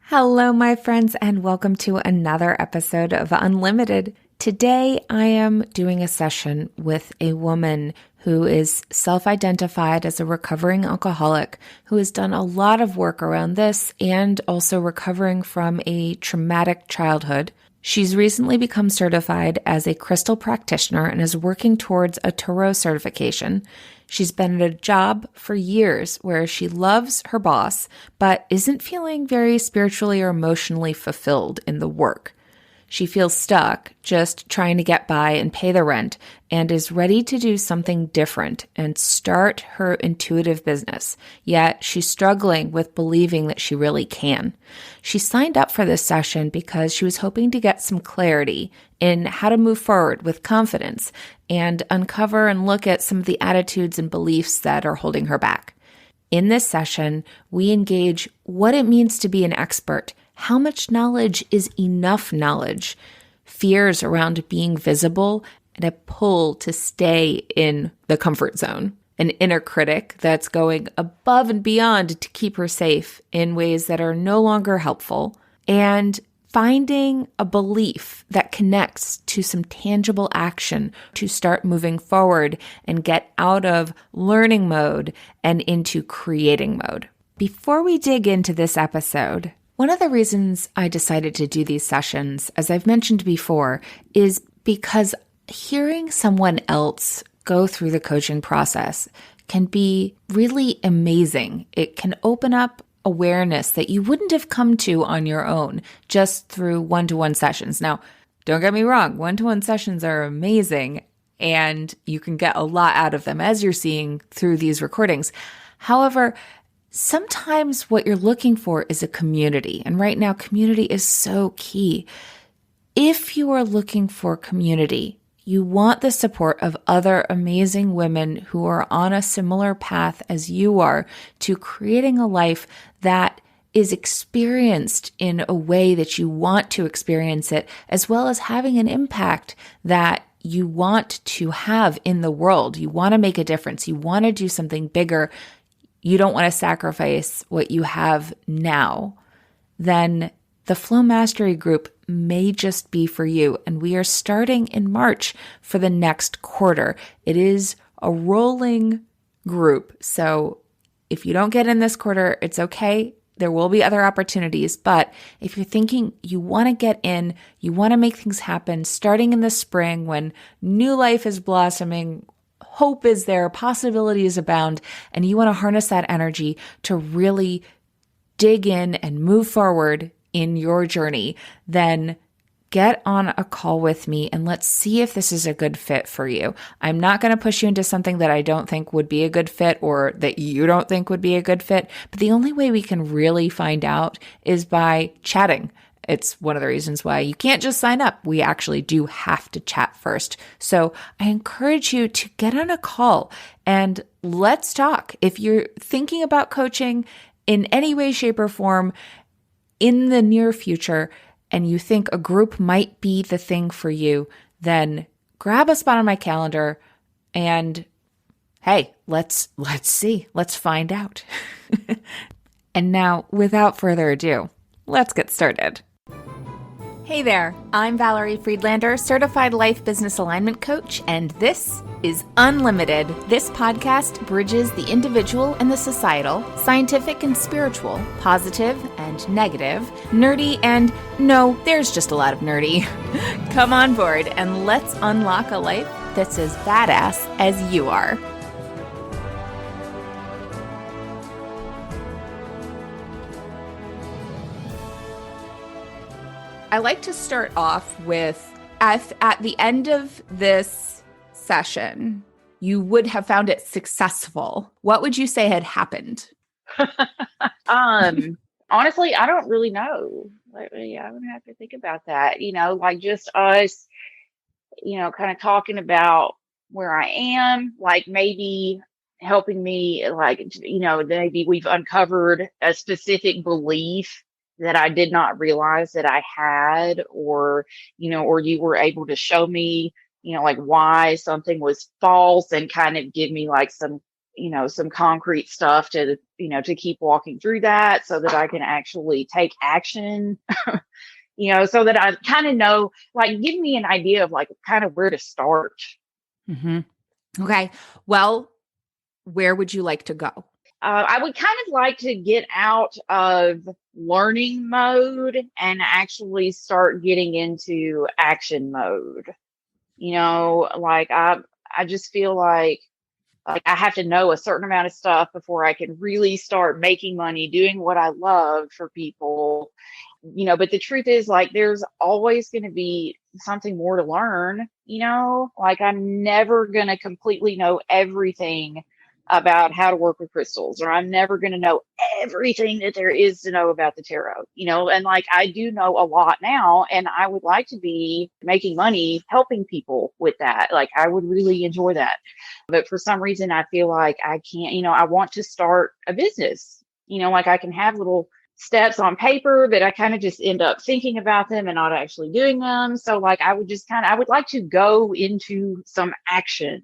Hello, my friends, and welcome to another episode of Unlimited. Today, I am doing a session with a woman who is self-identified as a recovering alcoholic who has done a lot of work around this and also recovering from a traumatic childhood. She's recently become certified as a crystal practitioner and is working towards a tarot certification. She's been at a job for years where she loves her boss, but isn't feeling very spiritually or emotionally fulfilled in the work. She feels stuck, just trying to get by and pay the rent, and is ready to do something different and start her intuitive business. Yet she's struggling with believing that she really can. She signed up for this session because she was hoping to get some clarity in how to move forward with confidence and uncover and look at some of the attitudes and beliefs that are holding her back. In this session, we engage what it means to be an expert. How much knowledge is enough knowledge? Fears around being visible and a pull to stay in the comfort zone. An inner critic that's going above and beyond to keep her safe in ways that are no longer helpful. And finding a belief that connects to some tangible action to start moving forward and get out of learning mode and into creating mode. Before we dig into this episode, one of the reasons I decided to do these sessions, as I've mentioned before, is because hearing someone else go through the coaching process can be really amazing. It can open up awareness that you wouldn't have come to on your own just through one-to-one sessions. Now, don't get me wrong, one-to-one sessions are amazing and you can get a lot out of them as you're seeing through these recordings. However, sometimes what you're looking for is a community. And right now, community is so key. If you are looking for community, you want the support of other amazing women who are on a similar path as you are to creating a life that is experienced in a way that you want to experience it, as well as having an impact that you want to have in the world. You want to make a difference. You want to do something bigger. You don't want to sacrifice what you have now. Then the Flow Mastery Group may just be for you. And we are starting in March for the next quarter. It is a rolling group. So if you don't get in this quarter, it's okay. There will be other opportunities. But if you're thinking you want to get in, you want to make things happen, starting in the spring when new life is blossoming, hope is there, possibilities abound, and you want to harness that energy to really dig in and move forward in your journey, then get on a call with me and let's see if this is a good fit for you. I'm not going to push you into something that I don't think would be a good fit or that you don't think would be a good fit, but the only way we can really find out is by chatting. It's one of the reasons why you can't just sign up. We actually do have to chat first. So I encourage you to get on a call and let's talk. If you're thinking about coaching in any way, shape, or form in the near future and you think a group might be the thing for you, then grab a spot on my calendar and hey, let's see. Let's find out. And now, without further ado, let's get started. Hey there, I'm Valerie Friedlander, Certified Life Business Alignment Coach, and this is Unlimited. This podcast bridges the individual and the societal, scientific and spiritual, positive and negative, nerdy and no, there's just a lot of nerdy. Come on board and let's unlock a life that's as badass as you are. I like to start off with, at the end of this session, you would have found it successful. What would you say had happened? Honestly, I don't really know. Yeah, I'm gonna have to think about that. Like just us, kind of talking about where I am, like maybe helping me, like, maybe we've uncovered a specific belief that I did not realize that I had, or you were able to show me, like why something was false and kind of give me like some some concrete stuff to, to keep walking through that so that I can actually take action, so that I kind of know, like, give me an idea of like kind of where to start. Mm-hmm. Okay. Well, where would you like to go? I would kind of like to get out of learning mode and actually start getting into action mode. Like I just feel like I have to know a certain amount of stuff before I can really start making money doing what I love for people. But the truth is, like, there's always going to be something more to learn, like I'm never going to completely know everything about how to work with crystals, or I'm never going to know everything that there is to know about the tarot, and like I do know a lot now, and I would like to be making money helping people with that. Like I would really enjoy that. But for some reason, I feel like I can't, I want to start a business, like I can have little steps on paper, but I kind of just end up thinking about them and not actually doing them. So like I would like to go into some action,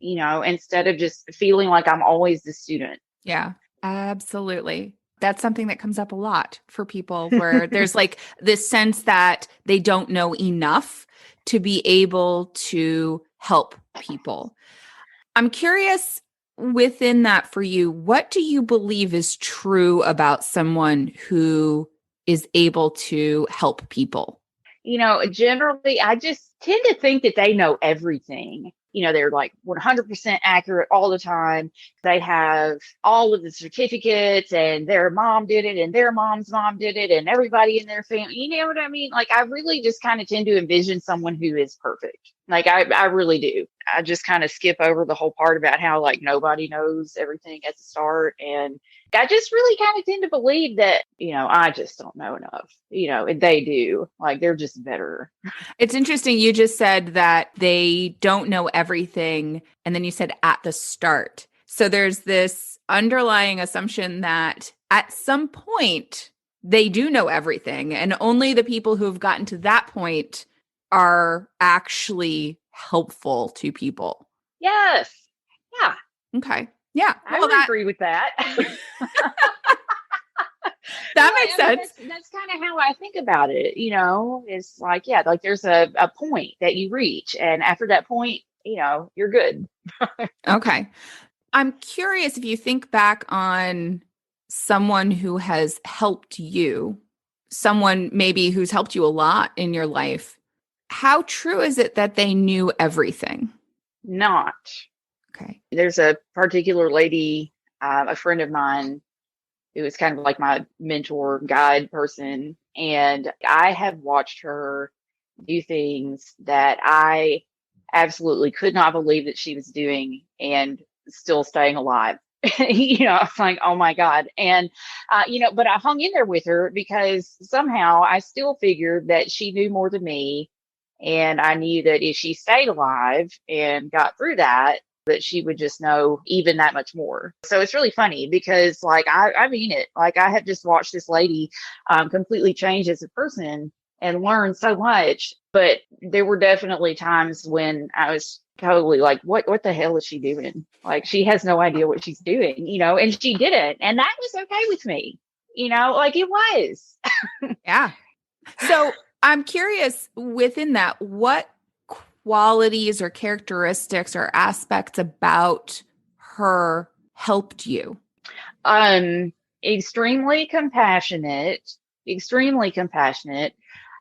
instead of just feeling like I'm always the student. Yeah, absolutely. That's something that comes up a lot for people where there's like this sense that they don't know enough to be able to help people. I'm curious within that for you, what do you believe is true about someone who is able to help people? Generally, I just tend to think that they know everything. They're like 100% accurate all the time. They have all of the certificates, and their mom did it, and their mom's mom did it, and everybody in their family. You know what I mean? Like, I really just kind of tend to envision someone who is perfect. Like, I really do. I just kind of skip over the whole part about how, like, nobody knows everything at the start. And I just really kind of tend to believe that, I just don't know enough, and they do. Like, they're just better. It's interesting. You just said that they don't know everything. And then you said at the start. So there's this underlying assumption that at some point they do know everything. And only the people who have gotten to that point are actually helpful to people. Yes. Yeah. Okay. Yeah. I would agree with that. That makes sense. That's kind of how I think about it. It's like, yeah, like there's a point that you reach. And after that point, you're good. Okay. I'm curious if you think back on someone who has helped you, someone maybe who's helped you a lot in your life. How true is it that they knew everything? Not. Okay. There's a particular lady, a friend of mine, who was kind of like my mentor, guide person. And I have watched her do things that I absolutely could not believe that she was doing and still staying alive. It's like, oh my God. And, but I hung in there with her because somehow I still figured that she knew more than me. And I knew that if she stayed alive and got through that she would just know even that much more. So it's really funny because like, I mean it, like I have just watched this lady completely change as a person and learn so much. But there were definitely times when I was totally like, what the hell is she doing? Like, she has no idea what she's doing, and she didn't. And that was okay with me, like it was. Yeah. So I'm curious within that, what qualities or characteristics or aspects about her helped you? Extremely compassionate, extremely compassionate.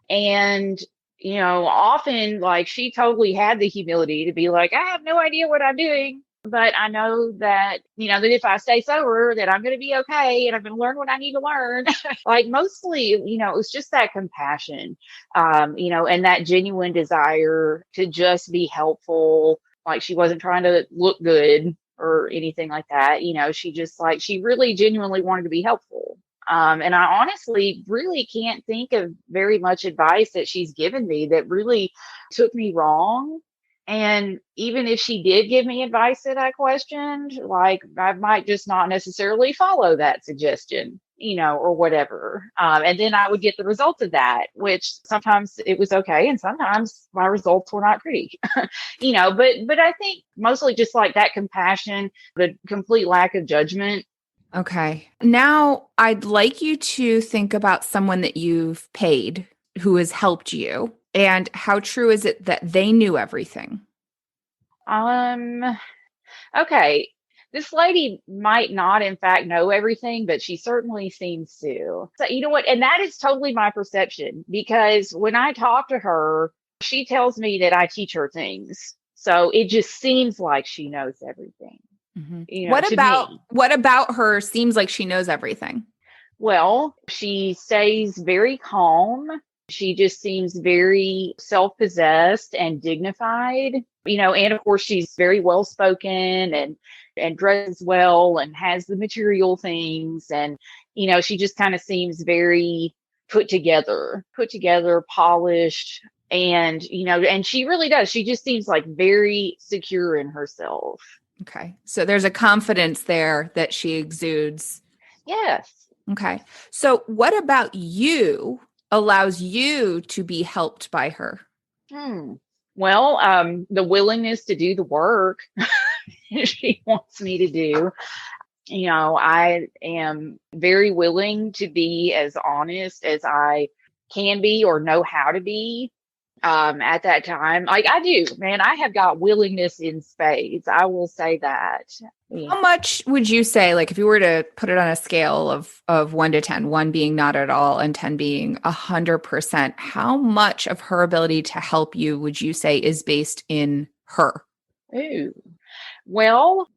And, often like she totally had the humility to be like, I have no idea what I'm doing, but I know that, that if I stay sober, that I'm going to be okay. And I'm going to learn what I need to learn. Like mostly, it was just that compassion, and that genuine desire to just be helpful. Like she wasn't trying to look good or anything like that. She really genuinely wanted to be helpful. And I honestly really can't think of very much advice that she's given me that really took me wrong. And even if she did give me advice that I questioned, like I might just not necessarily follow that suggestion. or whatever. And then I would get the results of that, which sometimes it was okay. And sometimes my results were not pretty, but I think mostly just like that compassion, the complete lack of judgment. Okay. Now I'd like you to think about someone that you've paid who has helped you, and how true is it that they knew everything? Um, okay. This lady might not, in fact, know everything, but she certainly seems to. So, you know what? And that is totally my perception because when I talk to her, she tells me that I teach her things. So it just seems like she knows everything, Mhm. to me. What about her seems like she knows everything? Well, she stays very calm. She just seems very self-possessed and dignified, and of course she's very well spoken and dresses well and has the material things and she just kind of seems very put together, polished and and she really does. She just seems like very secure in herself. Okay. So there's a confidence there that she exudes. Yes. Okay. So what about you allows you to be helped by her? Hmm. Well, the willingness to do the work she wants me to do. I am very willing to be as honest as I can be or know how to be at that time. Like I do, man, I have got willingness in spades. I will say that. Yeah. How much would you say, like if you were to put it on a scale of 1 to 10, one being not at all and 10 being 100%, how much of her ability to help you would you say is based in her? Ooh. Well,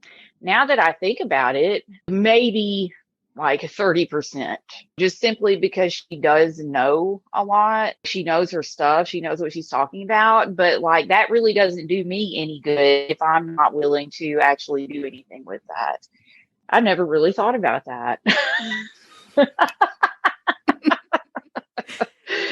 now that I think about it, maybe like 30%, just simply because she does know a lot. She knows her stuff. She knows what she's talking about. But like that really doesn't do me any good if I'm not willing to actually do anything with that. I never really thought about that.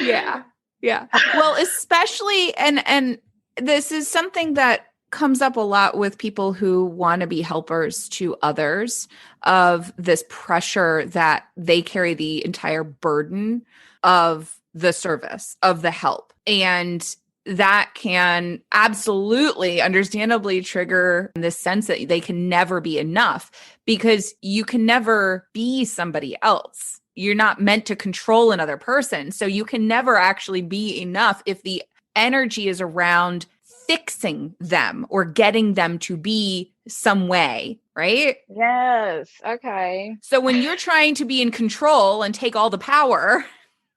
Yeah. Yeah. Well, especially and this is something that comes up a lot with people who want to be helpers to others, of this pressure that they carry the entire burden of the service, of the help. And that can absolutely understandably trigger this sense that they can never be enough, because you can never be somebody else. You're not meant to control another person. So you can never actually be enough if the energy is around fixing them or getting them to be some way, right? Yes. Okay. So when you're trying to be in control and take all the power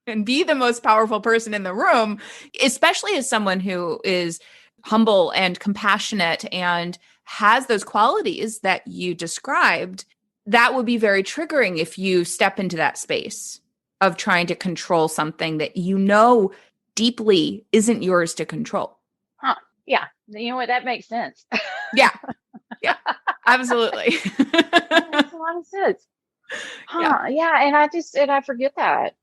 and be the most powerful person in the room, especially as someone who is humble and compassionate and has those qualities that you described, that would be very triggering if you step into that space of trying to control something that you know deeply isn't yours to control. Huh. Yeah. You know what? That makes sense. Yeah. Yeah. Absolutely. That makes a lot of sense. Yeah. Huh. Yeah. And I forget that.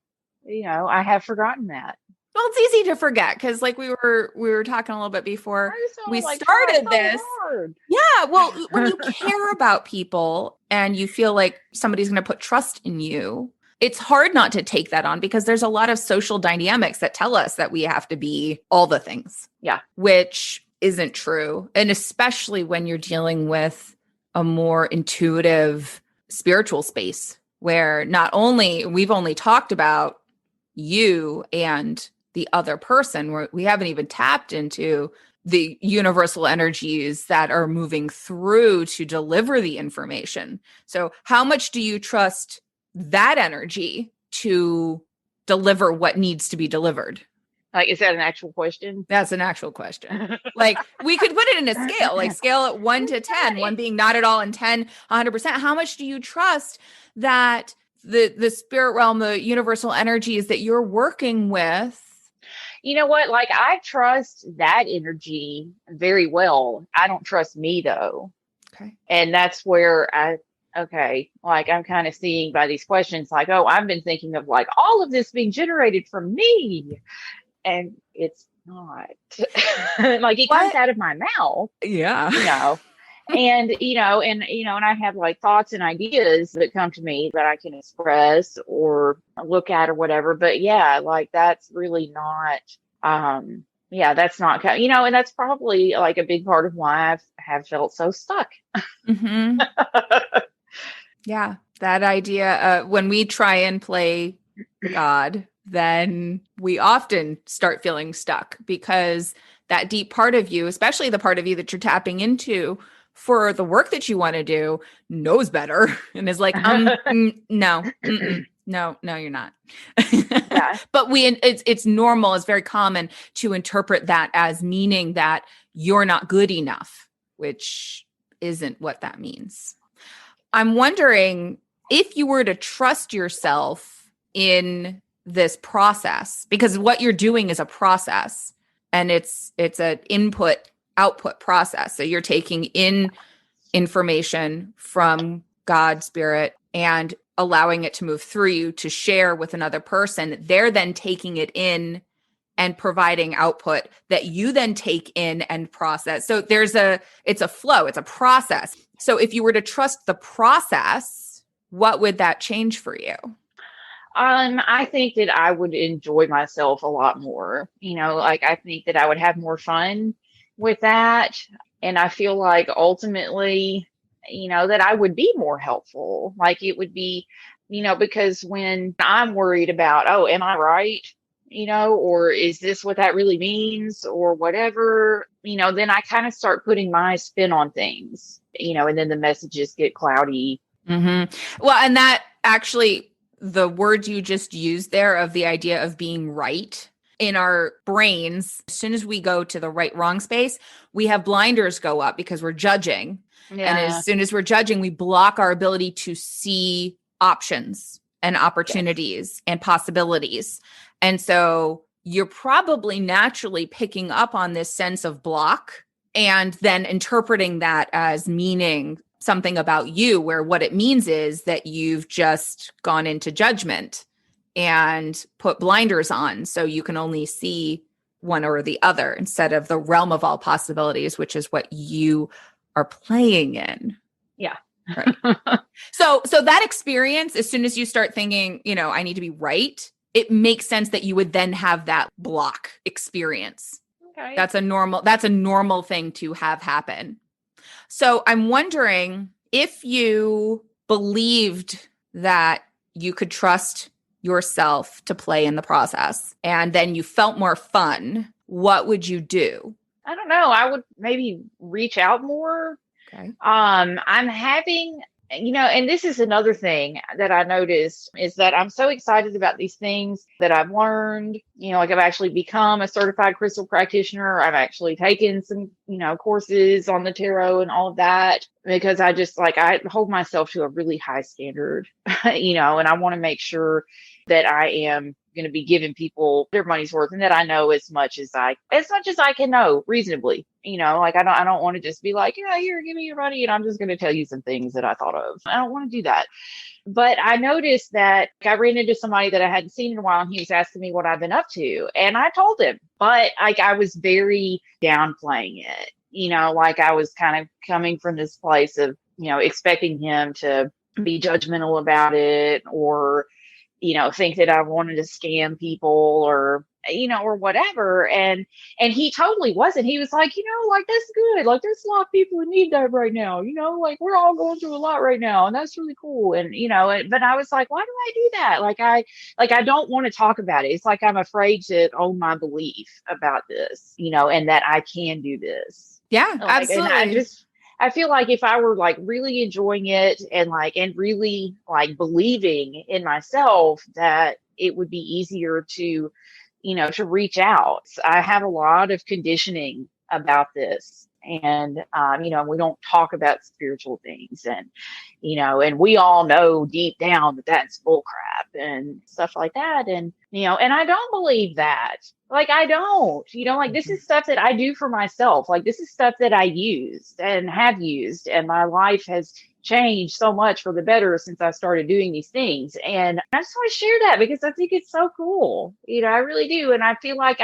I have forgotten that. Well, it's easy to forget because like we were talking a little bit before I just we want to like try started so this. hard. Yeah, well, when you care about people and you feel like somebody's going to put trust in you, it's hard not to take that on because there's a lot of social dynamics that tell us that we have to be all the things. Yeah. Which isn't true. And especially when you're dealing with a more intuitive spiritual space where not only we've only talked about you and the other person, where we haven't even tapped into the universal energies that are moving through to deliver the information. So how much do you trust that energy to deliver what needs to be delivered? Like, is that an actual question? That's an actual question. Like we could put it in a scale, like scale at 1 to 10, one being not at all and 10, 100%. How much do you trust that the spirit realm, the universal energies that you're working with? You know what? Like, I trust that energy very well. I don't trust me though. Okay. And that's where okay, like I'm kind of seeing by these questions, like, oh, I've been thinking of like all of this being generated from me. And it's not. Like it comes What? out of my mouth, Yeah. you know. And I have like thoughts and ideas that come to me that I can express or look at or whatever. But yeah, like that's really not, yeah, that's not, and that's probably like a big part of why have felt so stuck. Hmm. Yeah, that idea. When we try and play God, then we often start feeling stuck because that deep part of you, especially the part of you that you're tapping into for the work that you want to do, knows better and is like, no, no, no, you're not. Yeah. But it's normal, it's very common to interpret that as meaning that you're not good enough, which isn't what that means. I'm wondering if you were to trust yourself in this process, because what you're doing is a process and it's an input output process. So you're taking in information from God, spirit, and allowing it to move through you to share with another person. They're then taking it in and providing output that you then take in and process. So it's a flow, it's a process. So if you were to trust the process, what would that change for you? I think that I would enjoy myself a lot more. Like I think that I would have more fun with that. And I feel like ultimately, that I would be more helpful. Like it would be, because when I'm worried about, oh, am I right? Or is this what that really means or whatever, then I kind of start putting my spin on things, and then the messages get cloudy. Well, and that actually, the word you just used there of the idea of being right in our brains, as soon as we go to the right wrong space, we have blinders go up because we're judging. And Yeah. as soon as we're judging, we block our ability to see options and Yes. opportunities and possibilities. And so you're probably naturally picking up on this sense of block and then interpreting that as meaning something about you, where what it means is that you've just gone into judgment and put blinders on so you can only see one or the other instead of the realm of all possibilities, which is what you are playing in. Yeah. Right. So that experience, as soon as you start thinking, I need to be right, it makes sense that you would then have that block experience. Okay. That's a normal thing to have happen. So I'm wondering if you believed that you could trust yourself to play in the process and then you felt more fun, what would you do? I don't know. I would maybe reach out more. Okay. I'm having, and this is another thing that I noticed is that I'm so excited about these things that I've learned. Like I've actually become a certified crystal practitioner. I've actually taken some, courses on the tarot and all of that because I just like I hold myself to a really high standard, and I want to make sure that I am going to be giving people their money's worth and that I know as much as I can know reasonably. Like I don't want to just be like, yeah, here, give me your money and I'm just going to tell you some things that I thought of. I don't want to do that. But I noticed that I ran into somebody that I hadn't seen in a while and he was asking me what I've been up to. And I told him, but like I was very downplaying it. Like I was kind of coming from this place of, expecting him to be judgmental about it or think that I wanted to scam people or whatever. And he totally wasn't. He was like, like that's good. Like there's a lot of people who need that right now. Like we're all going through a lot right now. And that's really cool. But I was like, why do I do that? I don't want to talk about it. It's like I'm afraid to own my belief about this, and that I can do this. Yeah, And absolutely. I feel like if I were like really enjoying it and really like believing in myself that it would be easier to reach out. I have a lot of conditioning about this. And, we don't talk about spiritual things and we all know deep down that that's bull crap and stuff like that. And I don't believe that. Like, I don't, like this is stuff that I do for myself. Like, this is stuff that I used and have used, and my life has changed so much for the better since I started doing these things. And I just want to share that because I think it's so cool. I really do. And I feel like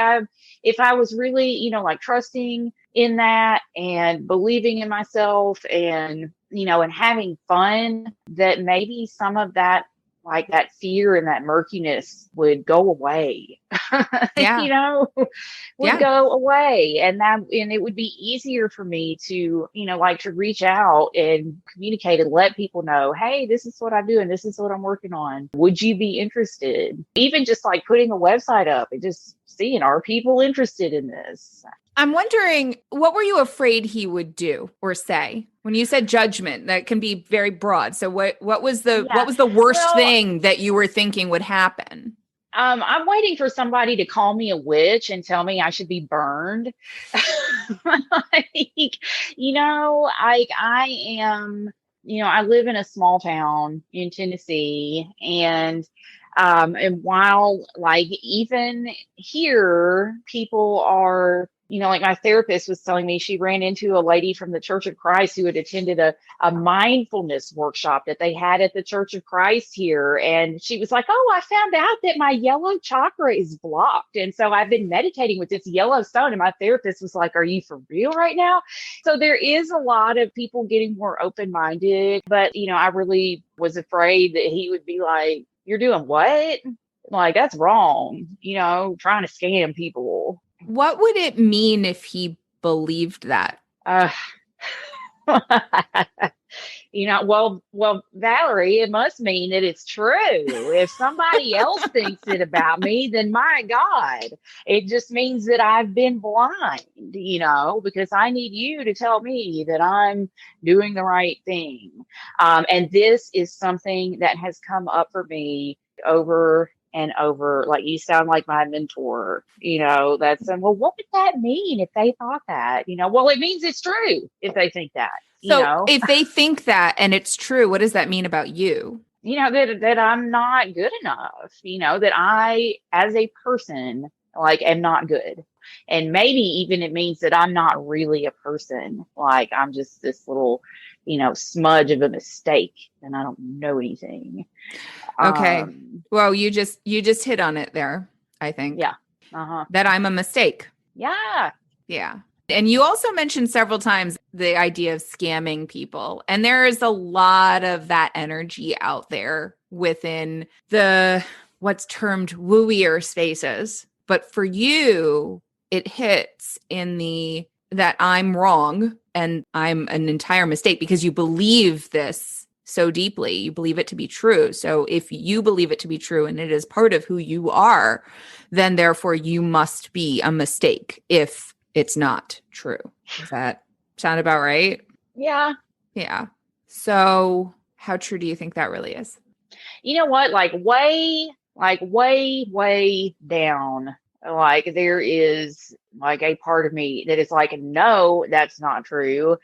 if I was really, like trusting in that and believing in myself and, and having fun, that maybe some of that, like that fear and that murkiness would go away, Yeah. you know, would Yeah. go away. And it would be easier for me to, like to reach out and communicate and let people know, hey, this is what I do and this is what I'm working on. Would you be interested? Even just like putting a website up and just seeing, are people interested in this? I'm wondering, what were you afraid he would do or say? When you said judgment, that can be very broad. So what was Yeah. the worst Well, thing that you were thinking would happen? I'm waiting for somebody to call me a witch and tell me I should be burned. Like, I am, I live in a small town in Tennessee, and while like even here, people are, like my therapist was telling me she ran into a lady from the Church of Christ who had attended a mindfulness workshop that they had at the Church of Christ here. And she was like, oh, I found out that my yellow chakra is blocked. And so I've been meditating with this yellow stone. And my therapist was like, are you for real right now? So there is a lot of people getting more open minded. But, I really was afraid that he would be like, you're doing what? Like, that's wrong, trying to scam people. What would it mean if he believed that? Uh, well, Valerie, it must mean that it's true. If somebody else thinks it about me, then my God, it just means that I've been blind, because I need you to tell me that I'm doing the right thing. And this is something that has come up for me over and over. Like, you sound like my mentor, that's, well, what would that mean if they thought that? Well, it means it's true if they think that. So if they think that and it's true, what does that mean about you? That I'm not good enough, that I, as a person, like, am not good. And maybe even it means that I'm not really a person. Like, I'm just this little, smudge of a mistake and I don't know anything. Okay. Well, you just hit on it there, I think. Yeah. Uh-huh. That I'm a mistake. Yeah. Yeah. And you also mentioned several times the idea of scamming people. And there is a lot of that energy out there within the what's termed wooier spaces. But for you, it hits in that I'm wrong and I'm an entire mistake because you believe this so deeply. You believe it to be true. So if you believe it to be true and it is part of who you are, then therefore you must be a mistake if it's not true. Does that sound about right? Yeah. Yeah. So how true do you think that really is? You know what? Way, way down, like there is like a part of me that is like, no, that's not true.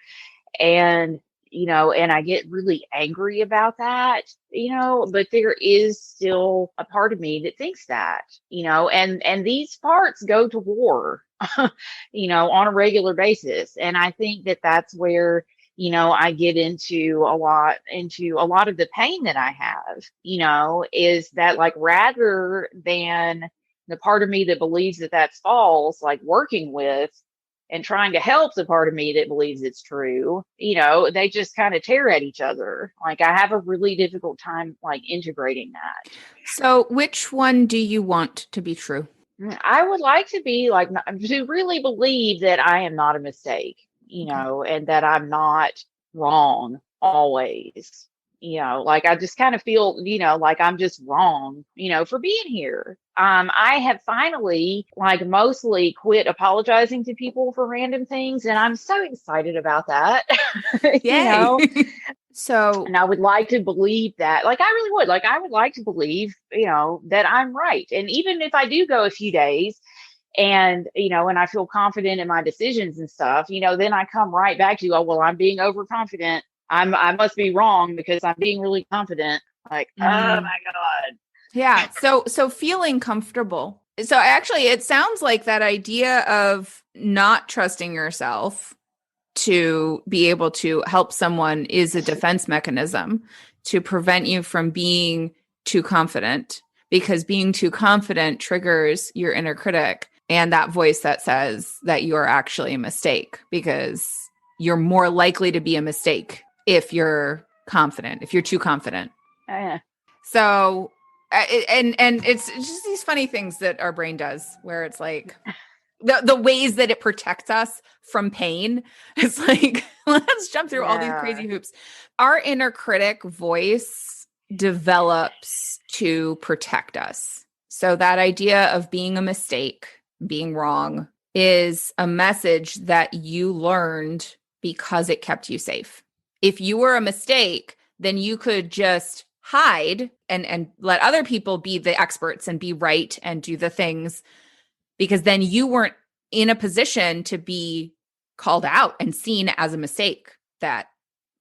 And, and I get really angry about that, but there is still a part of me that thinks that, and these parts go to war, on a regular basis. And I think that that's where, I get into a lot of the pain that I have, is that, like, rather than the part of me that believes that that's false, like working with and trying to help the part of me that believes it's true, they just kind of tear at each other. Like, I have a really difficult time, like, integrating that. So which one do you want to be true? I would like to be like, to really believe that I am not a mistake, and that I'm not wrong always. Like, I just kind of feel, like I'm just wrong, for being here. I have finally, like, mostly quit apologizing to people for random things, and I'm so excited about that. Yay. So, and I would like to believe that, like, I really would, like, I would like to believe, that I'm right. And even if I do go a few days and, and I feel confident in my decisions and stuff, then I come right back to, oh, well, I'm being overconfident. I must be wrong because I'm being really confident. Like, oh my God. Yeah. So feeling comfortable. So actually, it sounds like that idea of not trusting yourself to be able to help someone is a defense mechanism to prevent you from being too confident, because being too confident triggers your inner critic and that voice that says that you are actually a mistake, because you're more likely to be a mistake if you're confident, if you're too confident. Yeah. So, and it's just these funny things that our brain does, where it's like the ways that it protects us from pain. It's like, let's jump through all these crazy hoops. Our inner critic voice develops to protect us. So that idea of being a mistake, being wrong, is a message that you learned because it kept you safe. If you were a mistake, then you could just hide and let other people be the experts and be right and do the things, because then you weren't in a position to be called out and seen as a mistake, that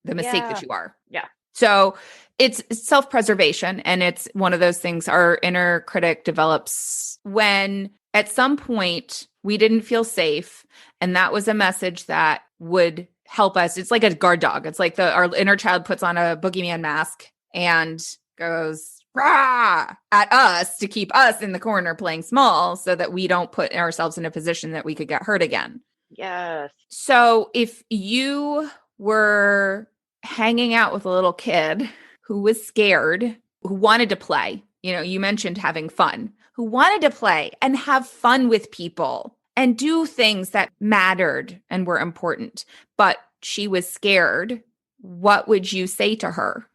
the mistake that you are. Yeah. So it's self-preservation. And it's one of those things our inner critic develops when at some point we didn't feel safe. And that was a message that would help us. It's like a guard dog. It's like our inner child puts on a boogeyman mask and goes rah at us to keep us in the corner playing small, so that we don't put ourselves in a position that we could get hurt again. Yes. So if you were hanging out with a little kid who was scared, who wanted to play, you mentioned having fun, who wanted to play and have fun with people and do things that mattered and were important, but she was scared, what would you say to her?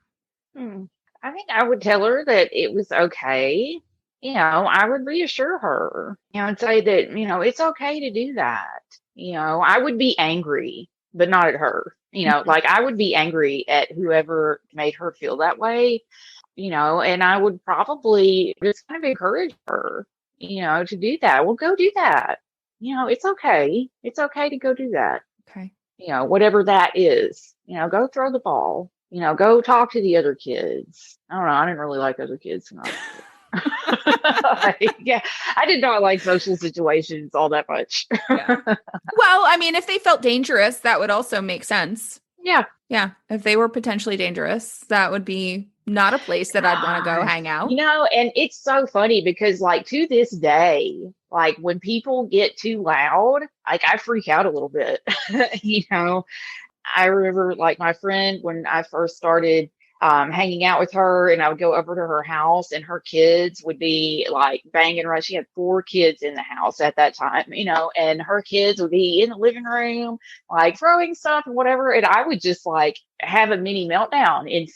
I think I would tell her that it was okay. I would reassure her, and say that, it's okay to do that. I would be angry, but not at her. Like I would be angry at whoever made her feel that way, and I would probably just kind of encourage her, to do that. Well, go do that. It's okay. It's okay to go do that. Okay. Whatever that is, go throw the ball. Go talk to the other kids. I don't know. I didn't really like other kids. Yeah, I did not like social situations all that much. Yeah. Well, I mean, if they felt dangerous, that would also make sense. Yeah. Yeah. If they were potentially dangerous, that would be not a place that I'd want to go hang out. And it's so funny because, like, to this day, like when people get too loud, like I freak out a little bit. I remember, like, my friend, when I first started hanging out with her, and I would go over to her house and her kids would be like banging around. She had 4 kids in the house at that time, and her kids would be in the living room, like throwing stuff and whatever. And I would just like have a mini meltdown. And,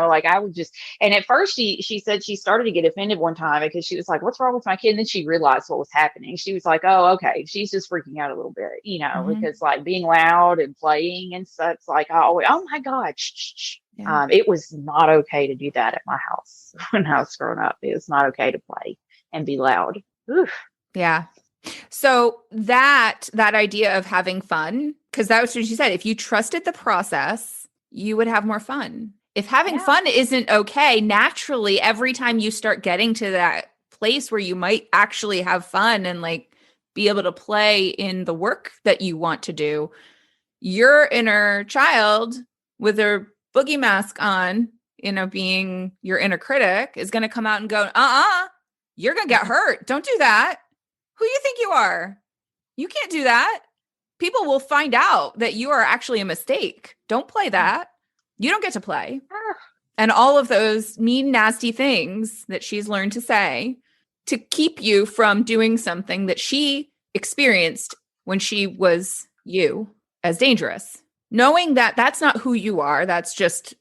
like I would just, and at first she said she started to get offended one time because she was like, what's wrong with my kid? And then she realized what was happening. She was like, oh, okay. She's just freaking out a little bit, because like being loud and playing and stuff, it's like, oh my God. Shh. Yeah. It was not okay to do that at my house when I was growing up. It was not okay to play and be loud. Oof. Yeah. So that idea of having fun, because that was what she said, if you trusted the process, you would have more fun. If having fun isn't okay, naturally, every time you start getting to that place where you might actually have fun and like be able to play in the work that you want to do, your inner child with their boogie mask on, being your inner critic, is going to come out and go, you're going to get hurt. Don't do that. Who you think you are? You can't do that. People will find out that you are actually a mistake. Don't play that. You don't get to play. And all of those mean, nasty things that she's learned to say to keep you from doing something that she experienced when she was you as dangerous. Knowing that that's not who you are, that's just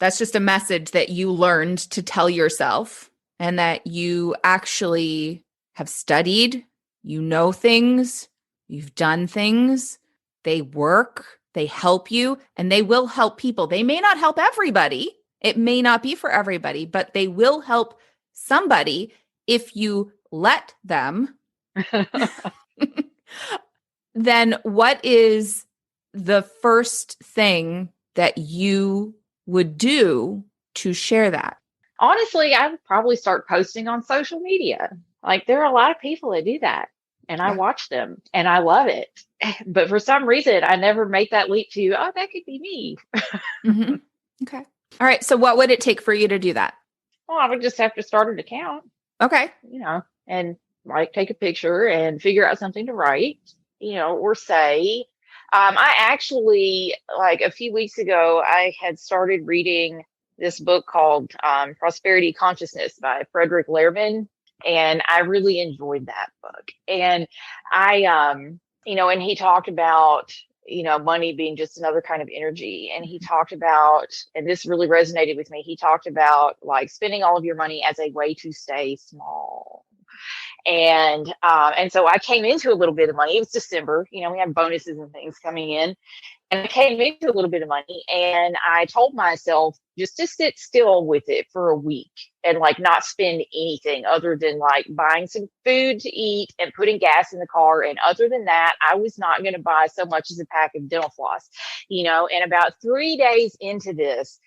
a message that you learned to tell yourself, and that you actually have studied, you know things, you've done things, they work, they help you, and they will help people. They may not help everybody. It may not be for everybody, but they will help somebody if you let them. Then what is the first thing that you would do to share that? Honestly, I would probably start posting on social media. Like, there are a lot of people that do that, and I watch them and I love it. But for some reason, I never make that leap to, that could be me. Mm-hmm. Okay. All right. So what would it take for you to do that? Well, I would just have to start an account. Okay. And like take a picture and figure out something to write, or say. I actually, like a few weeks ago, I had started reading this book called Prosperity Consciousness by Frederick Lehrman, and I really enjoyed that book. And and he talked about, money being just another kind of energy. And he talked about, and this really resonated with me, he talked about like spending all of your money as a way to stay small. And so I came into a little bit of money. It was December, we have bonuses and things coming in. And I came into a little bit of money, and I told myself just to sit still with it for a week and like not spend anything other than like buying some food to eat and putting gas in the car. And other than that, I was not going to buy so much as a pack of dental floss, and about 3 days into this,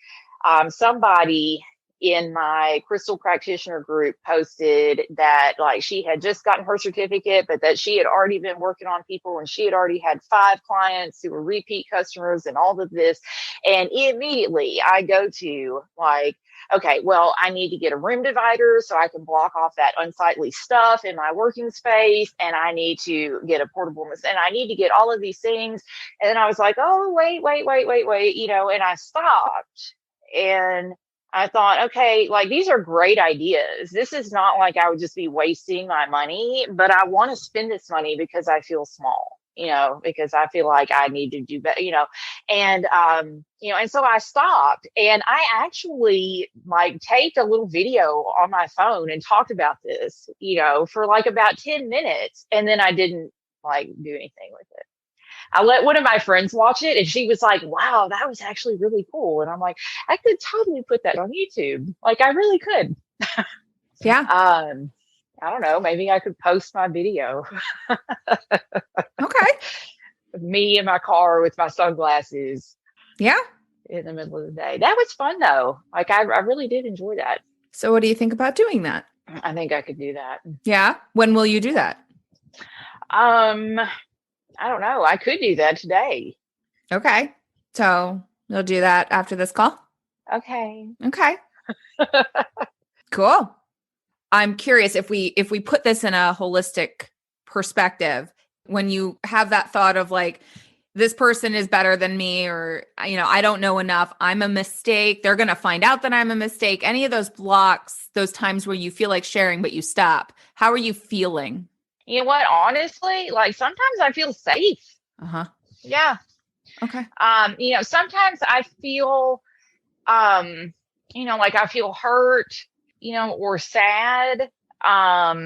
somebody in my crystal practitioner group posted that like she had just gotten her certificate, but that she had already been working on people and she had already had 5 clients who were repeat customers and all of this. And immediately I go to like, okay, well, I need to get a room divider so I can block off that unsightly stuff in my working space. And I need to get a portable, and I need to get all of these things. And then I was like, oh, wait, and I stopped. And I thought, okay, like these are great ideas. This is not like I would just be wasting my money, but I want to spend this money because I feel small, because I feel like I need to do better, and so I stopped, and I actually like taped a little video on my phone and talked about this, for like about 10 minutes. And then I didn't like do anything with it. I let one of my friends watch it, and she was like, wow, that was actually really cool. And I'm like, I could totally put that on YouTube. Like, I really could. Yeah. I don't know. Maybe I could post my video. Okay. Me in my car with my sunglasses. Yeah. In the middle of the day. That was fun, though. Like, I really did enjoy that. So what do you think about doing that? I think I could do that. Yeah. When will you do that? I don't know. I could do that today. Okay. So you'll do that after this call? Okay. Okay. Cool. I'm curious if we put this in a holistic perspective, when you have that thought of like, this person is better than me, or, I don't know enough, I'm a mistake, they're going to find out that I'm a mistake. Any of those blocks, those times where you feel like sharing, but you stop, how are you feeling? You know what? Honestly, like sometimes I feel safe. Uh-huh. Yeah. Okay. Sometimes I feel, like I feel hurt, or sad, but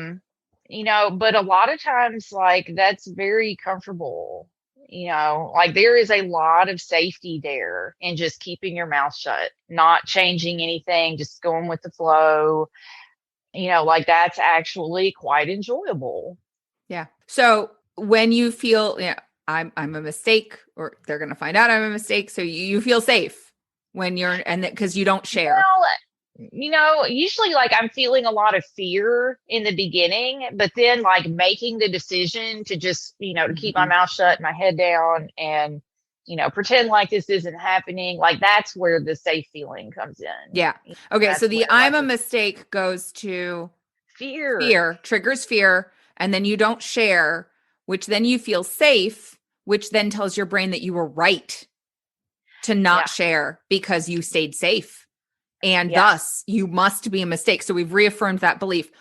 a lot of times, like that's very comfortable, like there is a lot of safety there in just keeping your mouth shut, not changing anything, just going with the flow, like that's actually quite enjoyable. Yeah. So when you feel, I'm a mistake, or they're going to find out I'm a mistake, so you feel safe when you're, and because you don't share. Well, usually like I'm feeling a lot of fear in the beginning, but then like making the decision to just, to keep my mouth shut, my head down, and, pretend like this isn't happening. Like that's where the safe feeling comes in. Yeah. Okay. That's So the where, I'm like, a mistake goes to fear, triggers fear. And then you don't share, which then you feel safe, which then tells your brain that you were right to not share because you stayed safe. And thus you must be a mistake. So we've reaffirmed that belief.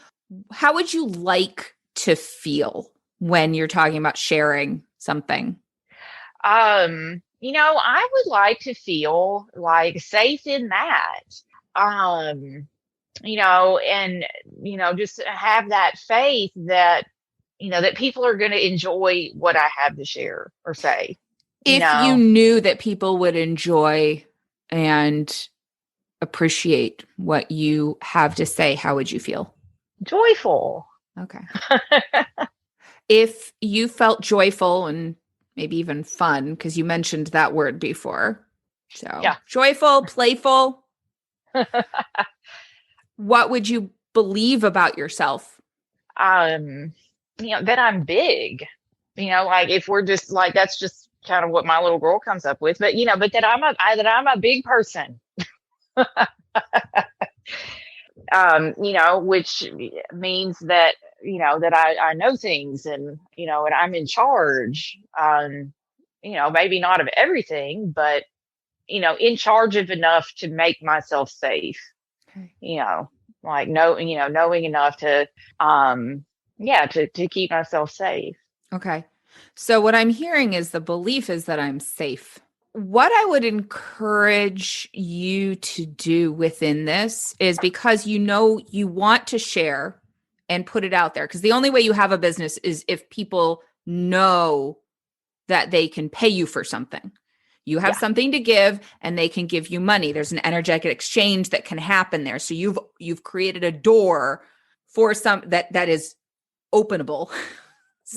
How would you like to feel when you're talking about sharing something? I would like to feel like safe in that. Just have that faith that, that people are going to enjoy what I have to share or say. If you knew that people would enjoy and appreciate what you have to say, how would you feel? Joyful. Okay. If you felt joyful and maybe even fun, because you mentioned that word before. So joyful, playful. What would you believe about yourself? That I'm big. Like if we're just like, that's just kind of what my little girl comes up with. But but that I'm a big person. Which means that that I know things, and I'm in charge. Maybe not of everything, but, in charge of enough to make myself safe, Okay. you know, like knowing enough to, yeah, to keep myself safe. Okay. So what I'm hearing is the belief is that I'm safe. What I would encourage you to do within this is, because you want to share and put it out there, because the only way you have a business is if people know that they can pay you for something. You have Yeah. something to give and they can give you money. There's an energetic exchange that can happen there. So you've created a door for some that is openable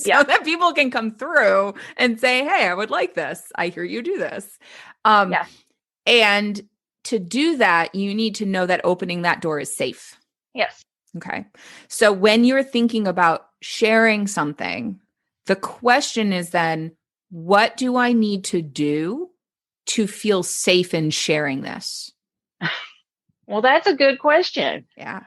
Yeah. so that people can come through and say, "Hey, I would like this. I hear you do this." Yeah. And to do that, you need to know that opening that door is safe. Yes. Okay. So when you're thinking about sharing something, the question is then, what do I need to do to feel safe in sharing this? Well, that's a good question. Yeah.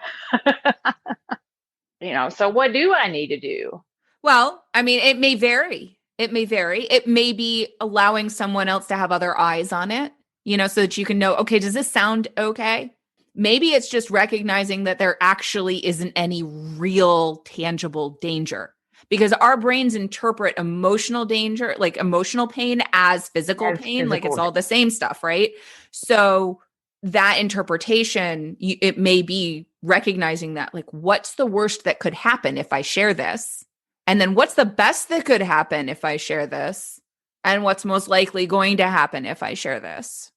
So what do I need to do? Well, I mean, it may vary. It may vary. It may be allowing someone else to have other eyes on it, so that you can know, okay, does this sound okay? Maybe it's just recognizing that there actually isn't any real tangible danger, because our brains interpret emotional danger, like emotional pain, as physical As pain, like it's physical. all the same stuff, right? So that interpretation, it may be recognizing that, like, what's the worst that could happen if I share this? And then what's the best that could happen if I share this? And what's most likely going to happen if I share this?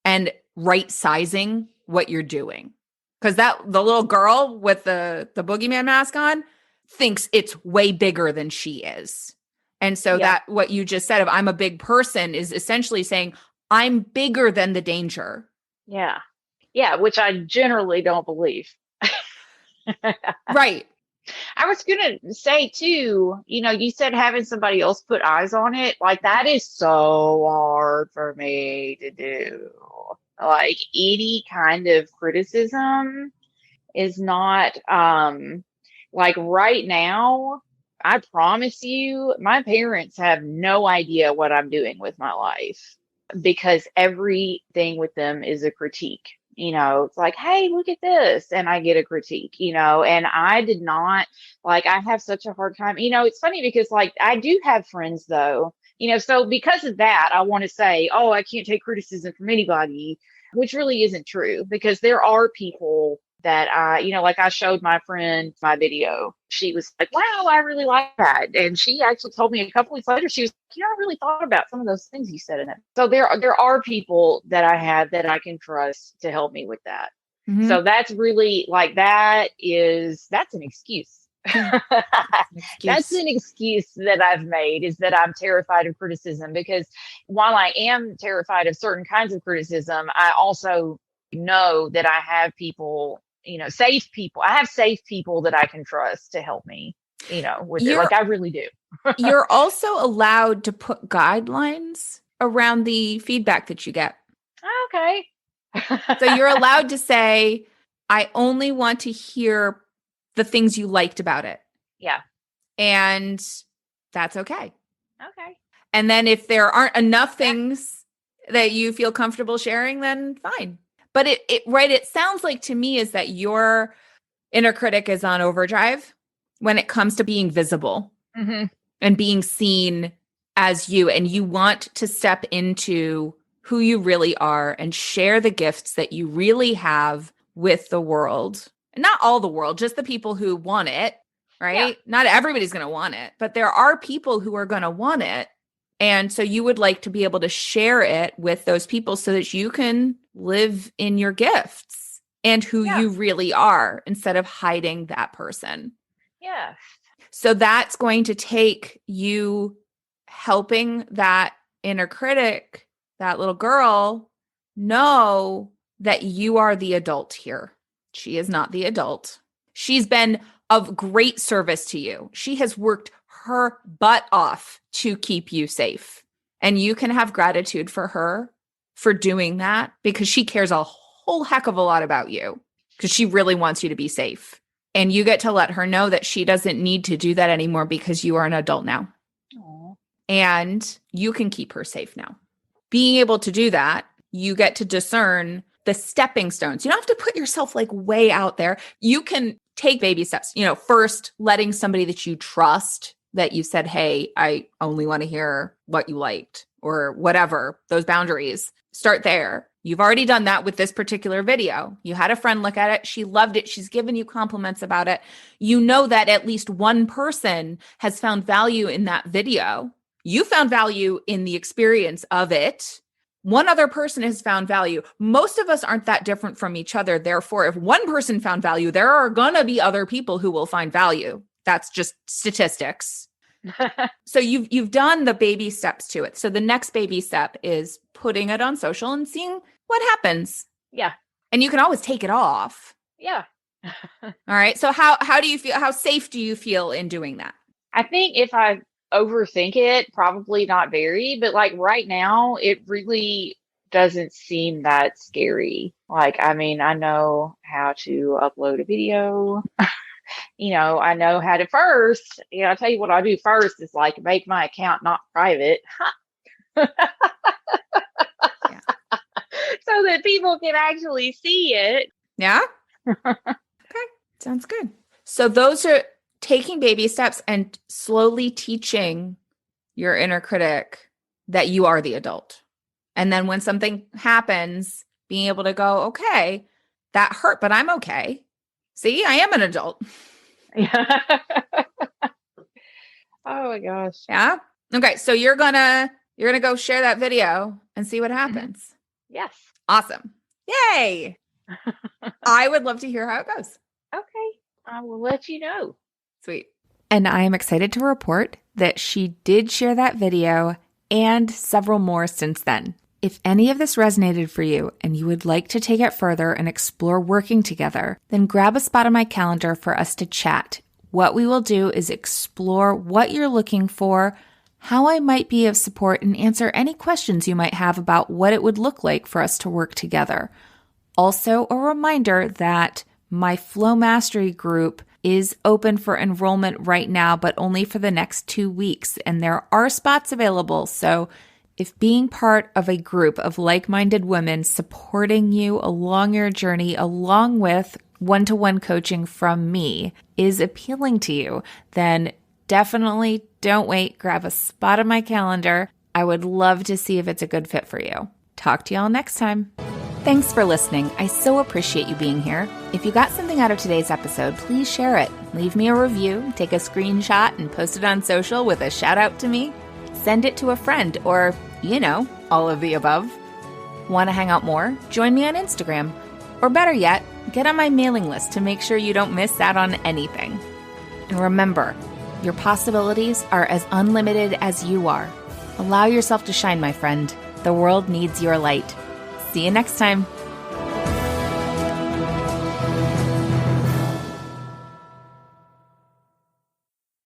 And right sizing what you're doing. Because the little girl with the boogeyman mask on thinks it's way bigger than she is. And so Yeah. that what you just said of I'm a big person is essentially saying I'm bigger than the danger. Yeah. Yeah. Which I generally don't believe. Right. I was going to say too, you said having somebody else put eyes on it. Like, that is so hard for me to do. Like, any kind of criticism is not, like, right now, I promise you, my parents have no idea what I'm doing with my life, because everything with them is a critique. It's like, hey, look at this. And I get a critique, and I did not, like, I have such a hard time. It's funny because, like, I do have friends though, so because of that, I want to say, oh, I can't take criticism from anybody, which really isn't true, because there are people that like, I showed my friend my video. She was like, wow, I really like that. And she actually told me a couple weeks later, she was like, I really thought about some of those things you said in it. So there are people that I have that I can trust to help me with that. Mm-hmm. So that's really, like, that's an excuse. Yeah. That's an excuse that I've made, is that I'm terrified of criticism, because while I am terrified of certain kinds of criticism, I also know that I have people, safe people. I have safe people that I can trust to help me, with it. Like, I really do. You're also allowed to put guidelines around the feedback that you get. Okay. So you're allowed to say, I only want to hear the things you liked about it. Yeah. And that's okay. Okay. And then if there aren't enough things that you feel comfortable sharing, then fine. But it sounds like to me is that your inner critic is on overdrive when it comes to being visible. Mm-hmm. And being seen as you, and you want to step into who you really are and share the gifts that you really have with the world. And not all the world, just the people who want it, right? Yeah. Not everybody's going to want it, but there are people who are going to want it. And so you would like to be able to share it with those people so that you can live in your gifts and who Yeah. you really are, instead of hiding that person. Yeah. So that's going to take you helping that inner critic, that little girl, know that you are the adult here. She is not the adult. She's been of great service to you. She has worked her butt off to keep you safe. And you can have gratitude for her for doing that, because she cares a whole heck of a lot about you, because she really wants you to be safe. And you get to let her know that she doesn't need to do that anymore because you are an adult now. Aw. And you can keep her safe now. Being able to do that, you get to discern the stepping stones. You don't have to put yourself like way out there. You can take baby steps, first letting somebody that you trust, that you said, hey, I only want to hear what you liked or whatever, those boundaries. Start there. You've already done that with this particular video. You had a friend look at it. She loved it. She's given you compliments about it. You know that at least one person has found value in that video. You found value in the experience of it. One other person has found value. Most of us aren't that different from each other. Therefore, if one person found value, there are going to be other people who will find value. That's just statistics. So you've done the baby steps to it. So the next baby step is putting it on social and seeing what happens. Yeah. And you can always take it off. Yeah. All right. So how do you feel? How safe do you feel in doing that? I think if I overthink it, probably not very, but like right now, it really doesn't seem that scary. Like, I mean, I know how to upload a video. I know how to first, I'll tell you what I do first is like make my account not private. Yeah. So that people can actually see it. Yeah. Okay. Sounds good. So those are taking baby steps and slowly teaching your inner critic that you are the adult. And then when something happens, being able to go, okay, that hurt, but I'm okay. See, I am an adult. Yeah. Oh my gosh. Yeah. Okay. So you're gonna go share that video and see what happens. Yes. Awesome. Yay. I would love to hear how it goes. Okay. I will let you know. Sweet. And I am excited to report that she did share that video and several more since then. If any of this resonated for you and you would like to take it further and explore working together, then grab a spot on my calendar for us to chat. What we will do is explore what you're looking for, how I might be of support, and answer any questions you might have about what it would look like for us to work together. Also, a reminder that my Flow Mastery group is open for enrollment right now, but only for the next 2 weeks, and there are spots available. So if being part of a group of like-minded women supporting you along your journey, along with one-to-one coaching from me, is appealing to you, then definitely don't wait. Grab a spot on my calendar. I would love to see if it's a good fit for you. Talk to y'all next time. Thanks for listening. I so appreciate you being here. If you got something out of today's episode, please share it. Leave me a review, take a screenshot, and post it on social with a shout out to me. Send it to a friend or, all of the above. Want to hang out more? Join me on Instagram. Or better yet, get on my mailing list to make sure you don't miss out on anything. And remember, your possibilities are as unlimited as you are. Allow yourself to shine, my friend. The world needs your light. See you next time.